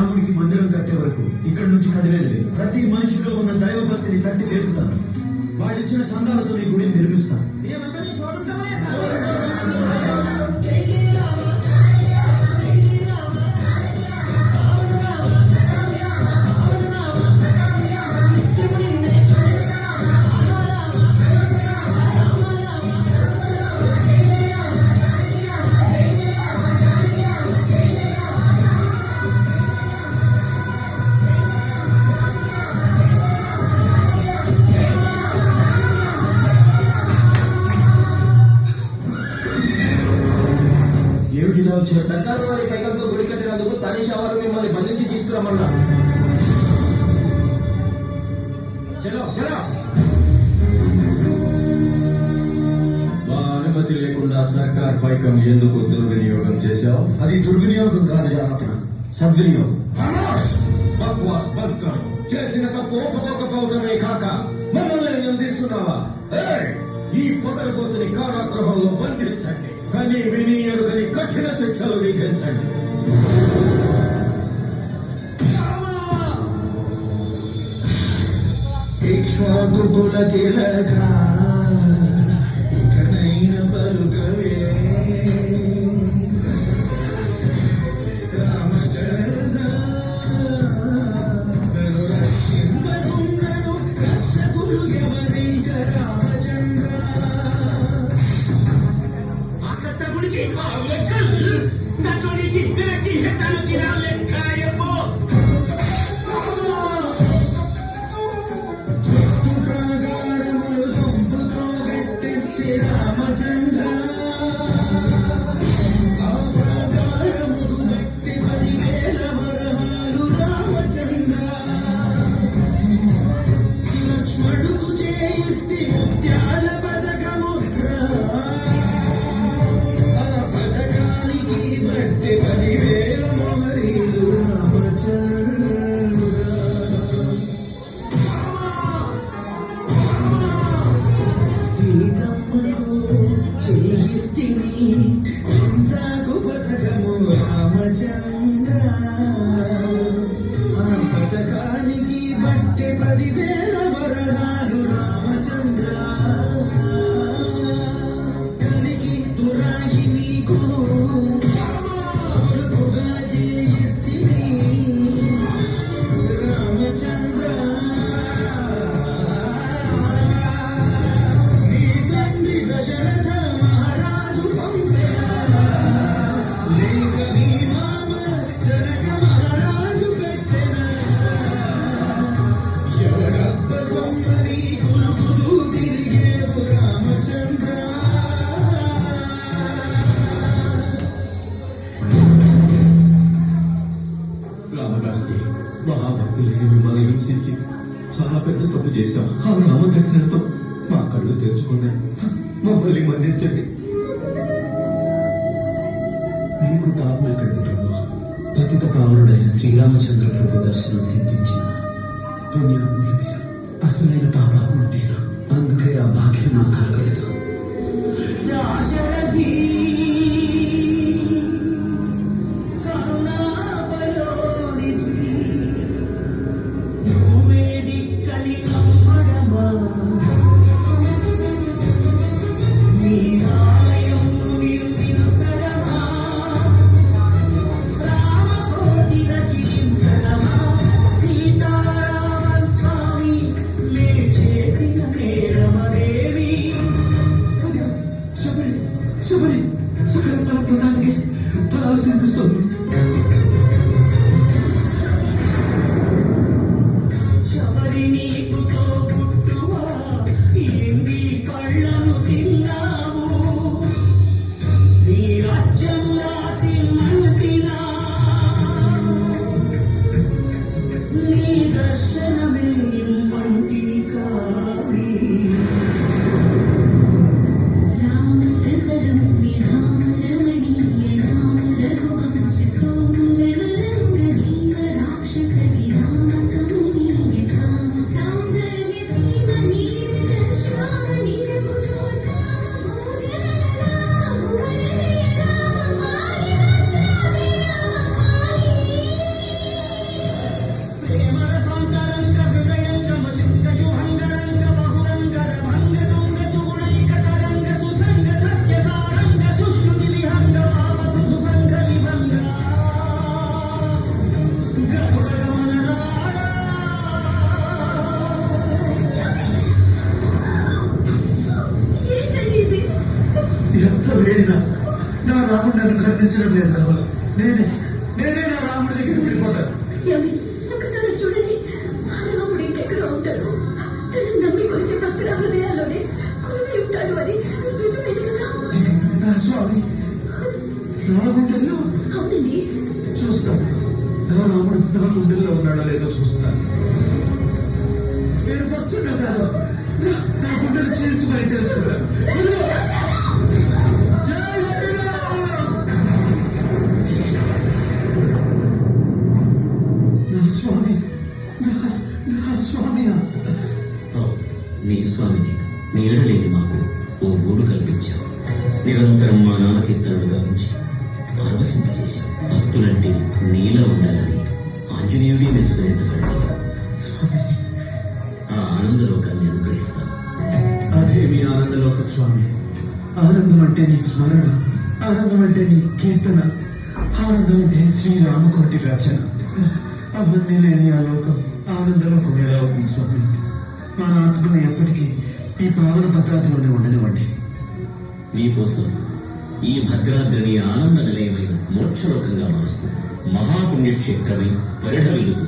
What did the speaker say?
రాముడికి మందిరం కట్టే వరకు ఇక్కడి నుంచి కదిలేదు లేదు. ప్రతి మనిషిలో ఉన్న దైవభక్తిని తట్టి లేపుతాను. వాళ్ళిచ్చిన చందాలతో నీ గుడిని నిర్మిస్తాను. సర్కారు వారి పైకంతో గుడి కట్టినందుకు తనీషా వారు మిమ్మల్ని బంధించి తీసుకురమ్మన్నారు. మా అనుమతి లేకుండా సర్కార్ పైకం ఎందుకు దుర్వినియోగం చేశావు? అది దుర్వినియోగం కాదు జనార్దన, సద్వినియోగం. బక్వాస్ బంద్ కరు. చేసిన తప్పు ఒప్పుకోకపోవడమే కాక మమ్మల్ని నిందిస్తున్నావా? ఈ పొగరబోతుని కారాగృహంలో బంధించండి. కానీ విని ఎరుగని కఠిన శిక్షలు విధించండి. ఇక్ష్వాకుల తిలక ఇకనైన పలుకవే రామచంద్ర రక్షింపనున్నను రక్షకులు ఎవరింక రామచంద్ర గుడికి నటుడికి విరకి తనకి లెక్కాయపో ప్రాగారములు సంపుతో గట్టిస్తే రామచంద్ర ఆ ప్రాగారముకు గట్టి 10,000 వరహాలు రామచంద్ర లక్ష్మణుకు చేయిస్తే ముత్యాల పథకము బట్టి 10,000 మోరీలు రామచంద్ర సీతమ్మకు చేయిస్తిని చింతాకు పథకము రామచంద్ర ఆ పథకానికి బట్టి 10,000 వరహాలు రామచంద్ర కలిగి తురాగి నీకు మహాభక్తులైన మిమ్మల్ని హింసించి చాలా పెద్ద తప్పు చేశాం. ఆ రామదర్శనంతో మా కళ్ళు తెరుచుకున్నాయి. మమ్మల్ని మన్నించండి. మీకు పాపం ఎక్కడిది ప్రభు? పతిత పావనుడైన శ్రీరామచంద్ర ప్రభు దర్శనం సిద్ధించిన పుణ్యాత్ములు మీరు. అసలైన పాపాత్ముడు నేను. అందుకే ఆ భాగ్యం నాకు కలగలేదు. సీతారామ స్వామి చేసిన నేరమదేవి ఏంటండి ఇది? ఎంత వేడినా నా రాముడు నన్ను కరుణించడం లేదు కావాలి. నేనే నా రాముడి దగ్గరికి వెళ్ళిపోతాను. ఏమండి? ఒక్కసారి చూడండి. ఆ రాముడు ఇంకెక్కడ ఉంటాడు? తను నమ్మి వచ్చే భక్తుల హృదయాల్లోనే కొలువై ఉంటాడు అని నిజమేది కదా? నా స్వామి నా గుండెల్లో అవునండి. చూస్తాను. నా రాముడు నా గుండెల్లో ఉన్నాడో లేదో చూస్తాను. నేను భక్తున్నా కాదు, నా గుండెలు చీల్చి మరి తెలుసుకున్నాను. జై శ్రీరామ్! నా స్వామి, నా స్వామి. నీ స్వామిని నీడలేని మాకు ఓ గూడు కల్పించావు. నిరంతరం మా నాన్న కీర్తనలు గావించి పరవశింపజేశావు. భక్తులంటే నీలా ఉండాలని ఆంజనేయుడే మెచ్చుకునేంతవాడిని. ఆ ఆనందలోకాన్ని అనుగ్రహిస్తాను. అదే మీ ఆనందలోక స్వామి. ఆనందం అంటే నీ స్మరణ, ఆనందం అంటే నీ కీర్తన, ఆనందం అంటే శ్రీరామకోటి రచన. అవన్నీ లేని ఆ లోకం ఆనందలోకం ఎలా అవుతుంది స్వామి? మన ఆత్మని ఎప్పటికీ ఈ పావన భద్రాద్రిలోనే ఉండనివ్వండి. నీకోసం ఈ భద్రాద్రిని ఆనంద నిలయమైన మోక్షలోకంగా మారుస్తుంది. మహాపుణ్యక్షేత్రమై పరిఢవిల్లుతూ